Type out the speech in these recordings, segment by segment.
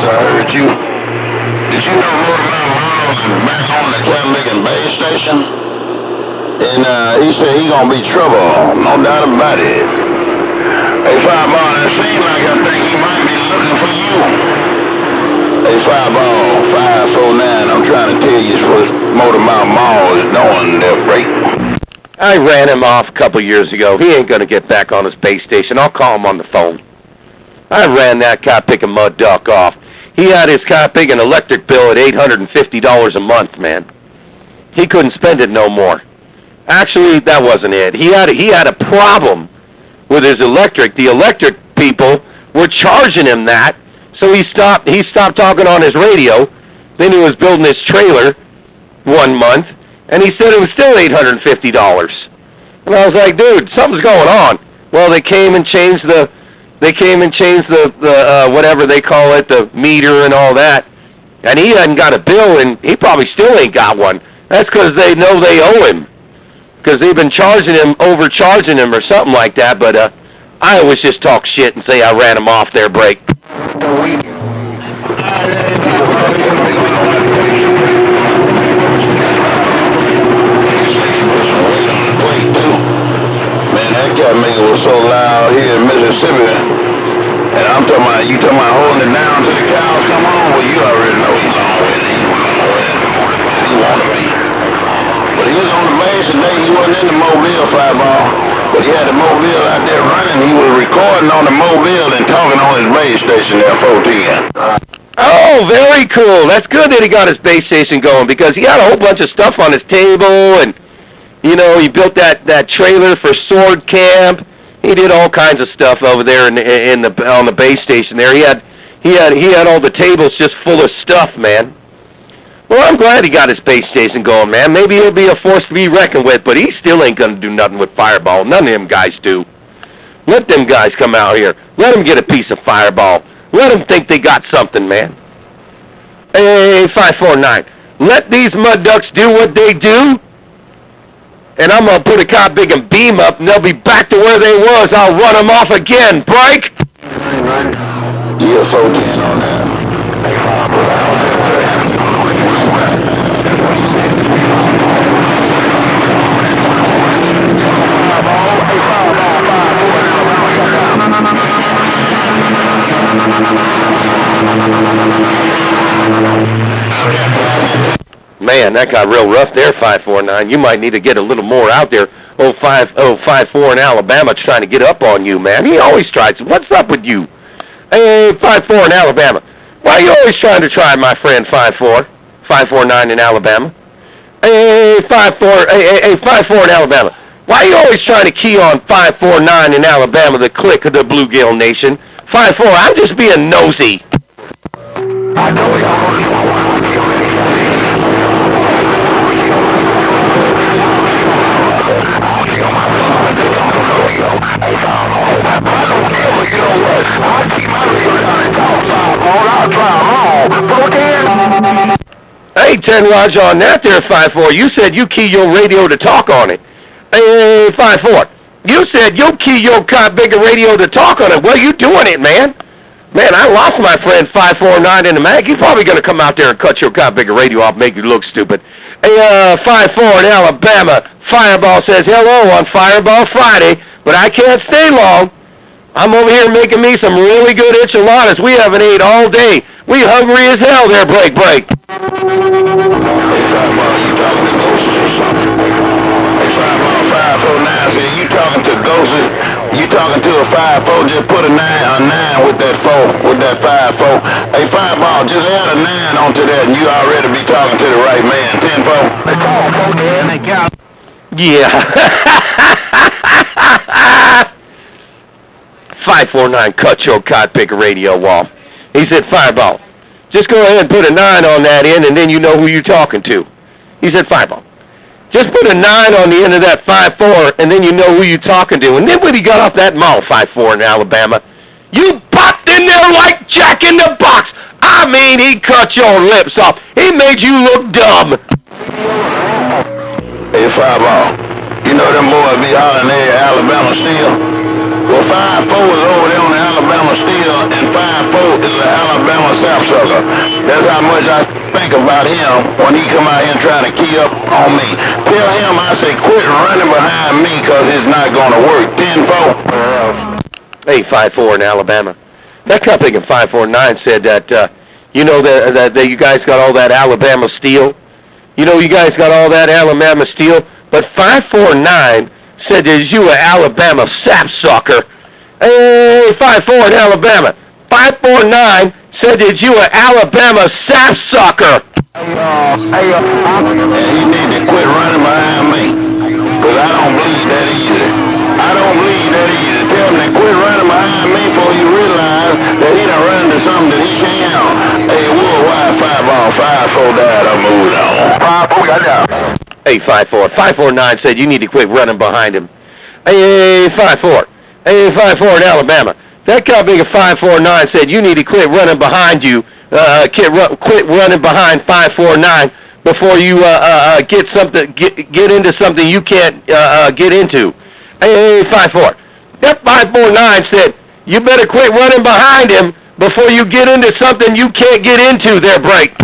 I heard you. Did you know Roosevelt Miles is back on the Catholic and Bay station? And he said he gonna be trouble, no doubt about it. Hey, Fireball, it seems like I think he might be looking for you. Hey, Fireball, 549, I'm trying to tell you what Motormouth Mall is doing there, break. I ran him off a couple years ago. He ain't gonna get back on his base station. I'll call him on the phone. I ran that cop-picking mud duck off. He had his cop-picking electric bill at $850 a month, man. He couldn't spend it no more. Actually, that wasn't it. He had a problem with his electric. The electric people were charging him that, so he stopped talking on his radio. Then he was building his trailer 1 month, and he said it was still $850. And I was like, dude, something's going on. Well, they came and changed the whatever they call it, the meter and all that. And he hadn't got a bill, and he probably still ain't got one. That's because they know they owe him. Because they've been overcharging him or something like that. But I always just talk shit and say I ran him off there, break. Man, that cat maker was so loud here in Mississippi. And I'm talking about, you talking about holding it down till the cows come home? Well, you already know he's on with it. He want to be. But he was on the base today. He wasn't in the Mobile Fireball. But he had the Mobile out there running. He was recording on the Mobile and talking on his base station there, 410. Oh, very cool. That's good that he got his base station going, because he had a whole bunch of stuff on his table, and you know, he built that trailer for Sword Camp. He did all kinds of stuff over there on the base station there. He had all the tables just full of stuff, man. Well, I'm glad he got his base station going, man. Maybe he'll be a force to be reckoned with, but he still ain't gonna do nothing with Fireball. None of them guys do. Let them guys come out here. Let them get a piece of Fireball. Let them think they got something, man. Hey, 549. Let these mud ducks do what they do, and I'm going to put a cop big and beam up, and they'll be back to where they was. I'll run them off again. Break! Yeah, 410 on that. Man, that got real rough there, 549. You might need to get a little more out there. 54 in Alabama trying to get up on you, man. He always tries. What's up with you? Hey, 54 in Alabama. Why are you always trying to try, my friend, 549 in Alabama? Hey, 54 in Alabama. Why are you always trying to key on 549 in Alabama, the clique of the Bluegill Nation? 54, I'm just being nosy. I know y'all. Hey, 10 Roger on that there, 5-4. You said you key your radio to talk on it. Hey, 5-4. You said you key your cop bigger radio to talk on it. Well, you doing it, man. Man, I lost my friend 549 in the mag. He's probably going to come out there and cut your cop bigger radio off, make you look stupid. Hey, 5-4 in Alabama. Fireball says hello on Fireball Friday, but I can't stay long. I'm over here making me some really good enchiladas. We haven't ate all day. We hungry as hell there, break. Hey, Fireball, you talking to ghosts or something? Hey, Fireball 549, say you talking to ghosts? You talking to a 5-4, just put a 9 with that 4, with that 5-4. Hey, Fireball, just add a 9 onto that, and you already be talking to the right man. 10-4. They call 410, they count. Yeah. 549, cut your cot picker radio wall. He said, Fireball, just go ahead and put a 9 on that end, and then you know who you're talking to. He said, Fireball, just put a 9 on the end of that 5-4, and then you know who you're talking to. And then when he got off that mall, 5-4 in Alabama, you popped in there like Jack in the Box. I mean, he cut your lips off. He made you look dumb. Hey, Fireball, you know them boys be hollering there Alabama still? Well, 5-4 is over there on the Alabama Steel, and 5-4 is the Alabama Sapsucker. That's how much I think about him when he come out here and try to key up on me. Tell him I say quit running behind me because it's not going to work. 10-4. Hey, 5-4 in Alabama. That company in 549 said that, you know, that you guys got all that Alabama steel. You know, you guys got all that Alabama steel. But 549 said that you an Alabama sapsucker. Hey, 5-4 in Alabama. 549 said that you an Alabama sapsucker. And you need to quit running behind me. Because I don't believe that either. I don't believe that either. Tell him to quit running behind me before you realize that he done run into something that he can't. Hey, worldwide 5-4 died. I'm moving on. 5-4 got down. Hey, 5-4. 549 said you need to quit running behind him. Hey, 5-4. Hey, 5-4 in Alabama. That company of 549 said you need to quit running behind you. Quit running behind 549 before you get into something you can't get into. Hey, 5-4. That 549 said you better quit running behind him before you get into something you can't get into there, Break.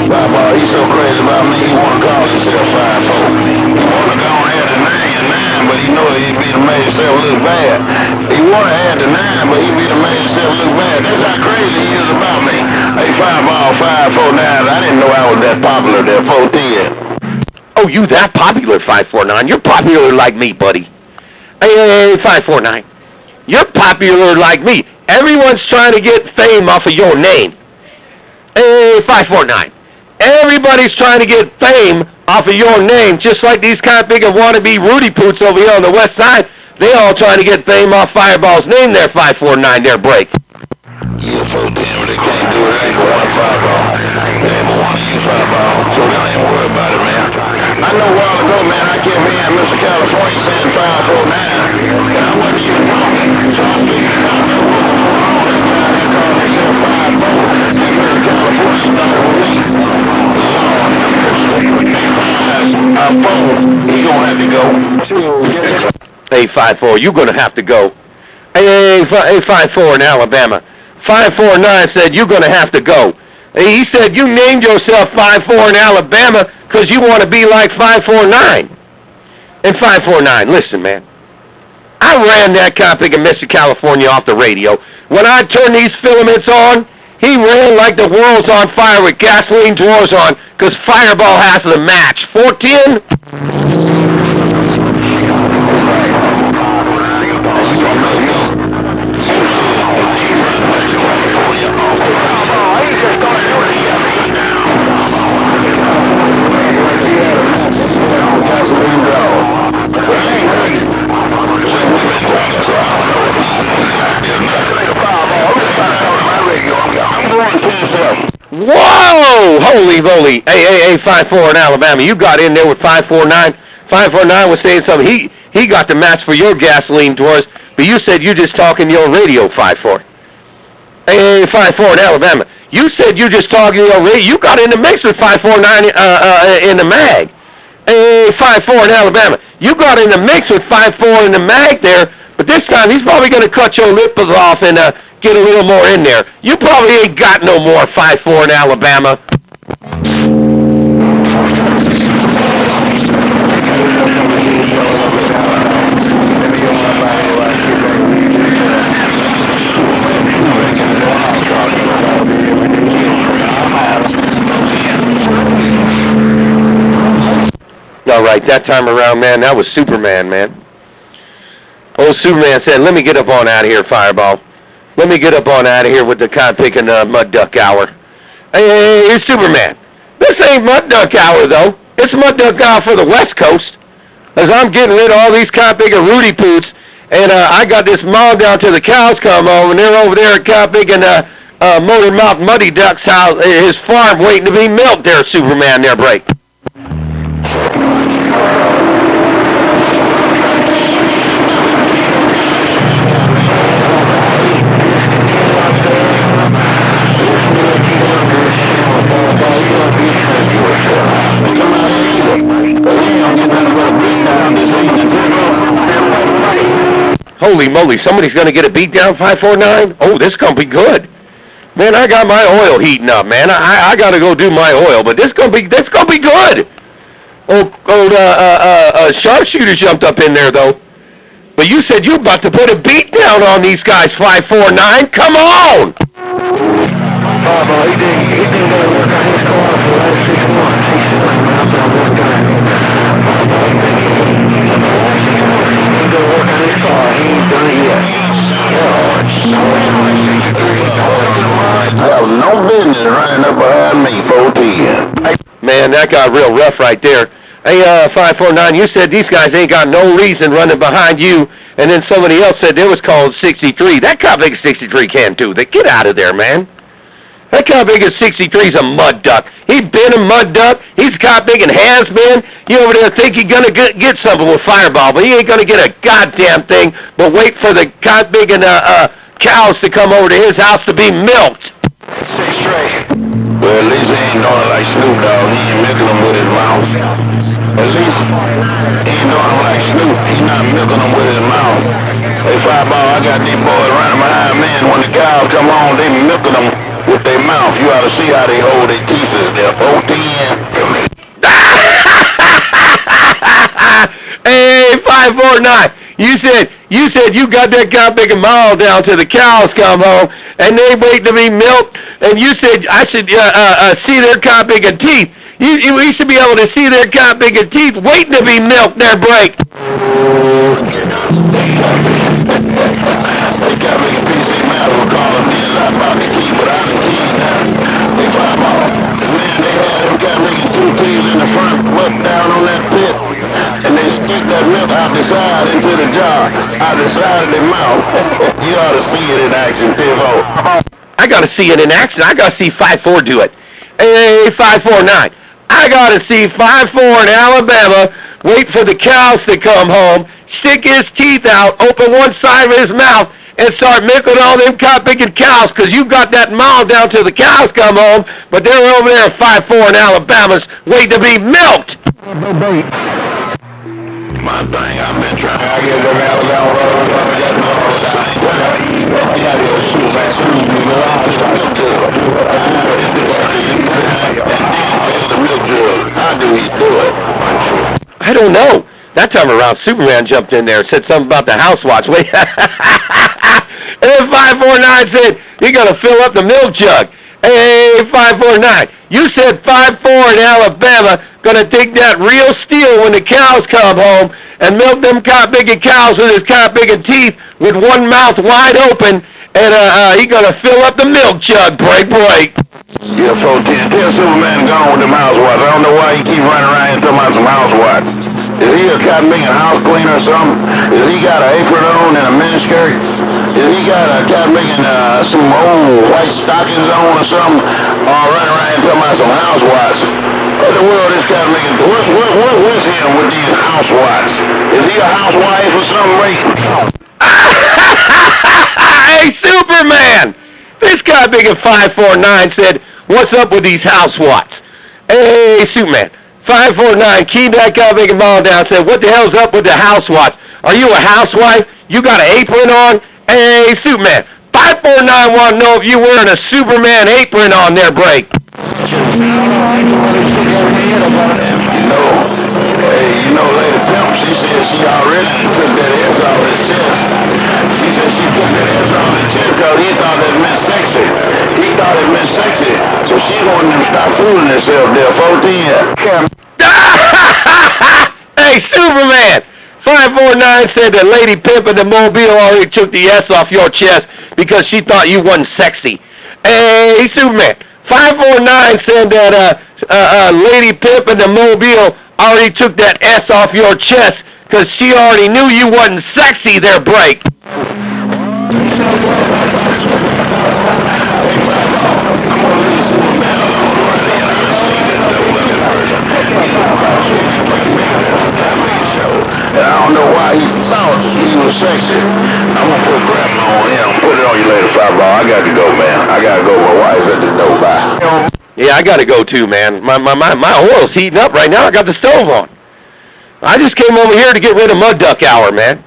He's so crazy about me, he want to call himself 5-4. He want to go on ahead to 9, but he know he'd be to make himself look bad. He want to add to 9, but he'd be to make himself look bad. That's how crazy he is about me. Hey, 5-4 now. I didn't know I was that popular there, 410. Oh, you that popular, 549? You're popular like me, buddy. Hey, 549. You're popular like me. Everyone's trying to get fame off of your name. Hey, 549. Everybody's trying to get fame off of your name, just like these kind of big and wannabe Rudy Poots over here on the west side. They all trying to get fame off Fireball's name there, 549, their Break. Yeah, 410, but they can't do it. They ain't going to Fireball. They ain't going to use Fireball, so they ain't worried about it, man. I know a while ago, man, I kept hearing Mr. California saying 549, and I wasn't even talking. So I figured out that wasn't going on. That guy that called himself 5-4, and Mr. California started with me. Lord, our phone, he gonna have to go. Hey, 5-4, you're going to have to go. Hey, 5-4 in Alabama. 549 said you're going to have to go. He said you named yourself 5-4 in Alabama because you want to be like 549. And 549, listen, man. I ran that copy of Mr. California off the radio. When I turned these filaments on, he ran like the world's on fire with gasoline drawers on because Fireball has the match. 410? Whoa! Holy moly. Hey, 5-4 in Alabama. You got in there with 549. 549 was saying something. He got the match for your gasoline drawers, but you said you just talking your radio, 5-4. Hey, 5-4 in Alabama. You said you just talking your radio. You got in the mix with 549 in the mag. Hey, 5-4 in Alabama. You got in the mix with 5-4 in the mag there, but this time he's probably going to cut your lips off and get a little more in there. You probably ain't got no more 5-4 in Alabama. All right, that time around, man, that was Superman, man. Old Superman said, let me get up on out of here, Fireball. Let me get up on out of here with the cod-picking mud duck hour. Hey, Superman. This ain't mud duck hour, though. It's mud duck hour for the West Coast. As I'm getting rid of all these cod-picking Rudy Poots, and I got this mob down till the cows come home, and they're over there at cod-picking Motor Mouth Muddy Duck's house, his farm, waiting to be milked there, Superman, there, Break. holy moly, somebody's going to get a beat down 549? Oh, this is going to be good. Man, I got my oil heating up, man. I got to go do my oil, but that's going to be good. Sharpshooter jumped up in there, though. But you said you about to put a beat down on these guys, 549. Come on! He didn't go to work on his car for the last 6 months. He said, I'm out there working on it. He didn't go to work on his car. He ain't done it yet. I have no business running up behind me, 14. Man, that got real rough right there. Hey, 549, you said these guys ain't got no reason running behind you, and then somebody else said it was called 63. That cop big 63 can't do that. Get out of there, man. That cop big 63's a mud duck. He been a mud duck. He's a cop big and has been. You over there think he's gonna get something with Fireball, but he ain't gonna get a goddamn thing. But wait for the cop big and cows to come over to his house to be milked. Say straight. Well, at least he ain't doing it like Snoop Dog. He ain't milking them with his mouth. At least he ain't doing it like Snoop. He's not milking them with his mouth. Hey, Fireball, I got these boys running behind me, and when the cows come on, they milking them with their mouth. You ought to see how they hold their teeth as they're 14. Hey, 549. You said you got that cop big a mile down till the cows come home, and they wait to be milked. And you said I should see their cop big and teeth. We should be able to see their cop big and teeth waiting to be milked. Their break. They got me a PC man who called me and I'm about to keep, but I didn't keep now. They find out. Man, they had them got me 2 keys in the front, but down on that pit. And they stick that milk out the side into the jar, out the side of their mouth. You ought to see it in action, Tivo. I got to see it in action. I got to see 5-4 do it. Hey, 549. I got to see 5-4 in Alabama wait for the cows to come home, stick his teeth out, open one side of his mouth, and start milking all them cop-picking cows, because you got that mile down till the cows come home, but they're over there at 5-4 in Alabama's waiting to be milked. My thing, I've been trying to get them Alabama. How do he do it? I don't know. That time around, Superman jumped in there and said something about the house watch. Wait. And then 549 said, you're going to fill up the milk jug. Hey, 549, you said 5-4 in Alabama, going to take that real steel when the cows come home and milk them cop-bigging cows with his cop-bigging teeth with one mouth wide open, and he's going to fill up the milk jug. Break. Yeah, 410. Tell Superman to go on with them house watch. I don't know why he keep running around here talking about some house watch. Is he a cotton making house cleaner or something? Is he got an apron on and a miniskirt? Is he got a cotton making some old white stockings on or something? Or running around here talking about some house watch? What in the world is cotton making? What's him with these house watch? Is he a housewife or something, Ray? Hey, Superman! This guy big at 549 said, what's up with these house watts? Hey, Superman. 549 keyed that guy big and ball down, said, what the hell's up with the house watch? Are you a housewife? You got an apron on? Hey, Superman. 549 want to know if you wearing a Superman apron on their break. You know, Lady Pimp, she said she already took that ass off his chest. She said she took that ass off his chest because he thought that meant sexy. He thought it meant sexy. So she wanted him to stop fooling herself there, 14. Hey, Superman! 549 said that Lady Pimp in the Mobile already took the S off your chest because she thought you wasn't sexy. Hey, Superman! 549 said that Lady Pimp in the Mobile already took that S off your chest because she already knew you wasn't sexy there, break. I don't know why he thought he was sexy. I'm gonna put grandma on him. Put it on you later, Fireball. I got to go, man. I gotta go. My wife's at the door. Bye. Yeah, I gotta go too, man. My oil's heating up right now. I got the stove on. I just came over here to get rid of Mud Duck Hour, man.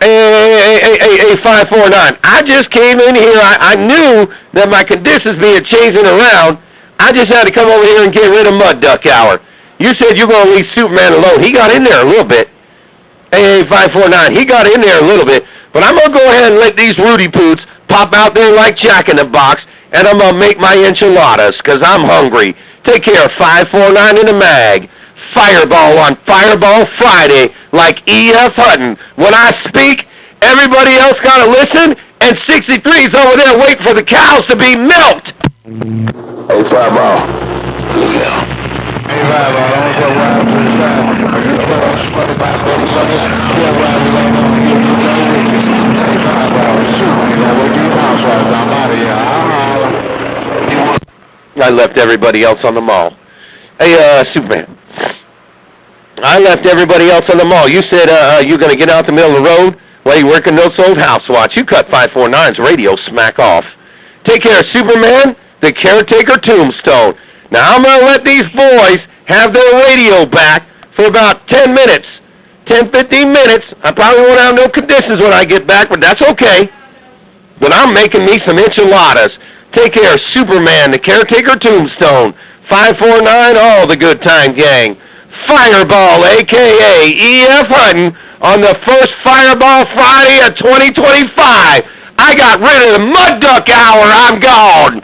Hey, 549. I just came in here. I knew that my conditions being changing around. I just had to come over here and get rid of Mud Duck Hour. You said you're going to leave Superman alone. He got in there a little bit. Hey, 549. He got in there a little bit. But I'm going to go ahead and let these Rudy Poots pop out there like Jack in the Box. And I'm going to make my enchiladas because I'm hungry. Take care, 549 in the mag. Fireball on Fireball Friday like E.F. Hutton. When I speak, everybody else got to listen, and 63's over there waiting for the cows to be milked. Hey, Fireball. Yeah. Hey, Fireball, don't go round to the side. Hey, Fireball, shoot, you know, wake your house right down out of here. I left everybody else on the mall. Hey, Superman. I left everybody else on the mall. You said you're going to get out the middle of the road while you're working those old house watch. You cut 549's radio smack off. Take care, Superman, the caretaker tombstone. Now I'm going to let these boys have their radio back for about 10 minutes. 10, 15 minutes. I probably won't have no conditions when I get back, but that's okay. But I'm making me some enchiladas. Take care, Superman, the caretaker tombstone. 549, all the good time gang. Fireball, a.k.a. E.F. Hutton, on the first Fireball Friday of 2025. I got rid of the Mud Duck Hour. I'm gone.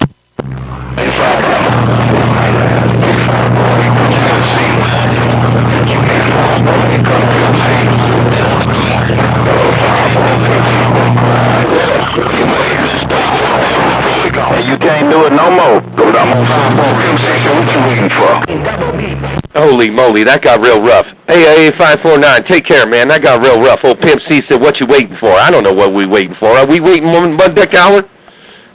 You can't do it no more. Cause I'm on Fireball Pimp Section. What you waiting for? Holy moly, that got real rough. Hey, 549, take care, man. That got real rough. Old Pimp C said, what you waiting for? I don't know what we waiting for. Are we waiting on Mud Duck Hour?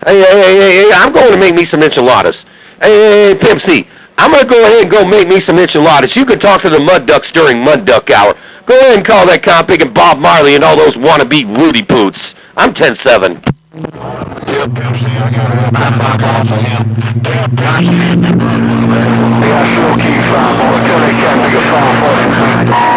Hey, I'm going to make me some enchiladas. Hey, Pimp C, I'm going to go ahead and go make me some enchiladas. You can talk to the Mud Ducks during Mud Duck Hour. Go ahead and call that Compig and Bob Marley and all those wannabe Rudy Poots. I'm 10-7. Tell Pimp C I got a knock off of him. Tell Pimp C. Yeah, I sure keep Fireball. Tell that cat to get 549.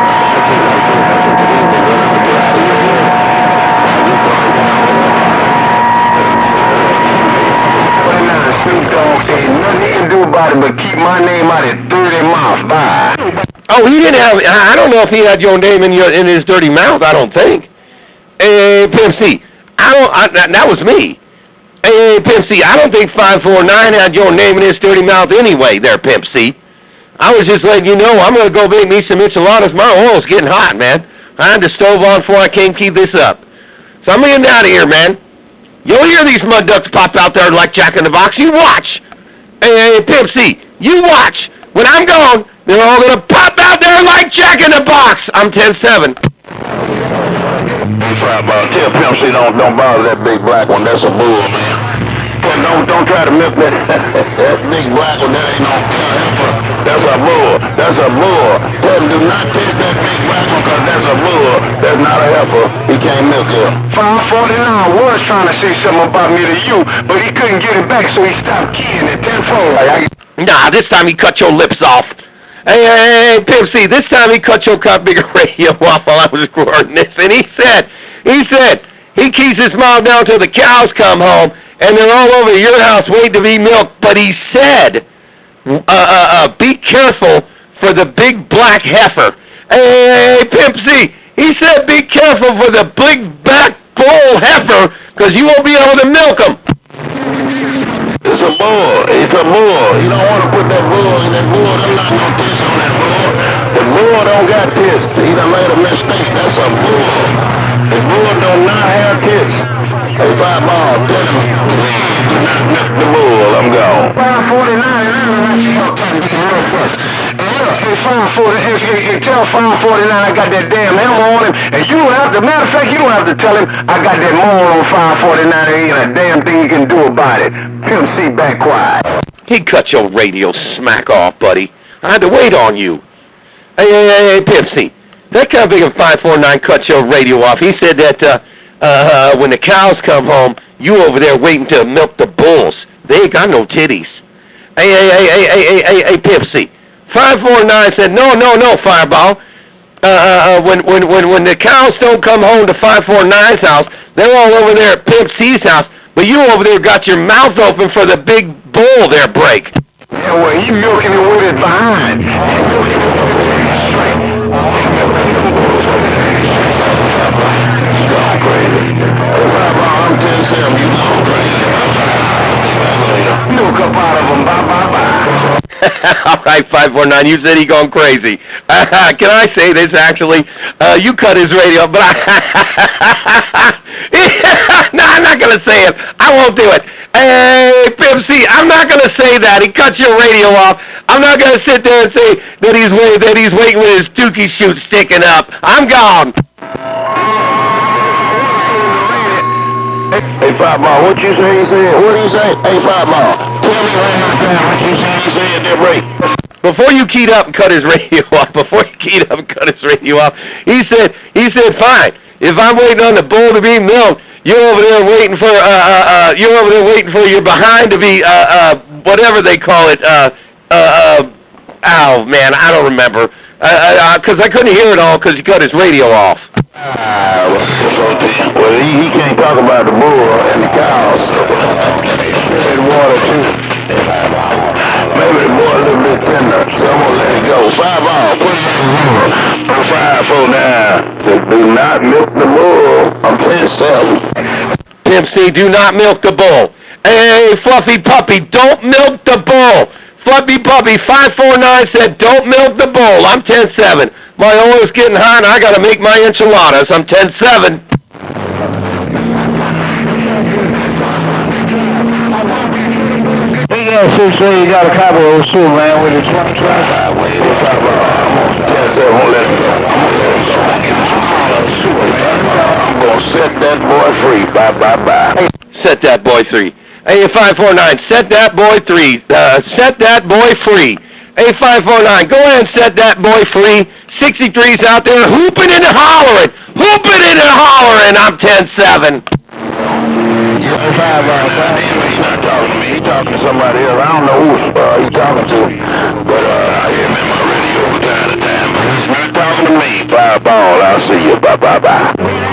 Snoop Dogg said nothing he can do about it but keep my name out of 30 miles. Bye. Oh, he didn't have, I don't know if he had your name in his dirty mouth. I don't think. Hey, Pimp C, that was me. Hey, Pimp C, I don't think 549 had your name in his dirty mouth anyway there, Pimp C. I was just letting you know I'm going to go make me some enchiladas. My oil's getting hot, man. I had the stove on before I can't keep this up. So I'm getting out of here, man. You'll hear these mud ducks pop out there like Jack in the Box. You watch. Hey, Pimp C, you watch. When I'm gone, they're all going to pop out there like Jack in the Box. I'm 10-7. Fireball, tell Pimp C don't bother that big black one. That's a bull, man. Don't try to milk that that big black one. That ain't no heifer. That's a bull. That's a bull. Tell him do not take that big black one because that's a bull. That's not a heifer. He can't milk it. 549 was trying to say something about me to you, but he couldn't get it back, so he stopped keying it tenfold. Nah, this time he cut your lips off. Hey, Pimp C, this time he cut your bigger radio off while I was recording this, and he said he keeps his mouth down till the cows come home, and they're all over your house waiting to be milked. But he said, be careful for the big black heifer. Hey, Pimp C, he said be careful for the big black bull heifer, because you won't be able to milk them. It's a bull. It's a bull. You don't want to put that bull in that bull. There's not no tits on that bull. The bull don't got tits. He done made a mistake. That's a bull. The bull do not have tits. Hey, Fireball, tell him, do not milk the bull. I'm gone. 549, hey, 549, tell 549 I got that damn hammer on him, and you don't have to, matter of fact, you don't have to tell him I got that maul on 549, there ain't a damn thing you can do about it. Pimp C back quiet. He cut your radio smack off, buddy. I had to wait on you. Hey, Pimp C, that kind of big of 549 cut your radio off. He said that when the cows come home, you over there waiting to milk the bulls. They ain't got no titties. Hey, Pimp C. 549 said, no, Fireball. when the cows don't come home to 549's house, they're all over there at Pimp C's house, but you over there got your mouth open for the big bull there break. Yeah, well, he milking it with his behind. I'm 10-7, you going crazy. Milk up out of him, bye. All right, 549, you said he gone crazy. Can I say this, actually? You cut his radio, but no, I'm not going to say it. I won't do it. Hey, Pimp C, I'm not going to say that. He cut your radio off. I'm not going to sit there and say that he's waiting with his dookie chute sticking up. I'm gone. Hey, Five Ball, what you say he said? What do you say? Hey, Five Ball, tell me right now what you say he said there, break. Before you keyed up and cut his radio off, he said, fine. If I'm waiting on the bull to be milked, you're over there waiting for your behind to be whatever they call it. Oh man, I don't remember. Because I couldn't hear it all because he cut his radio off. Well, he can't talk about the bull and the cows and water too. Maybe the bull a little bit tender, so I'm gonna let it go. 5 Ball, put it in the 549. Do not milk the bull. I'm 10-7. Pimp C, do not milk the bull. Hey, Fluffy Puppy, don't milk the bull. Fluffy Puppy, 549 said, don't milk the bull. I'm 10-7. My oil's getting hot and I gotta make my enchiladas. I'm 10-7. He got say you got a copy of Superman with his 20 tracks. I'm gonna let him go. I'm gonna set that boy free. Bye. Set that boy free. Hey, 549, set that boy free. Set that boy free. Hey, 549, go ahead and set that boy free. 63's out there hooping and hollering. I'm 10-7. He's not talking to me. He's talking to somebody else. I don't know who he's talking to. But I hear him in my radio from time to time. He's not talking to me. 5 Ball. I'll see you. Bye.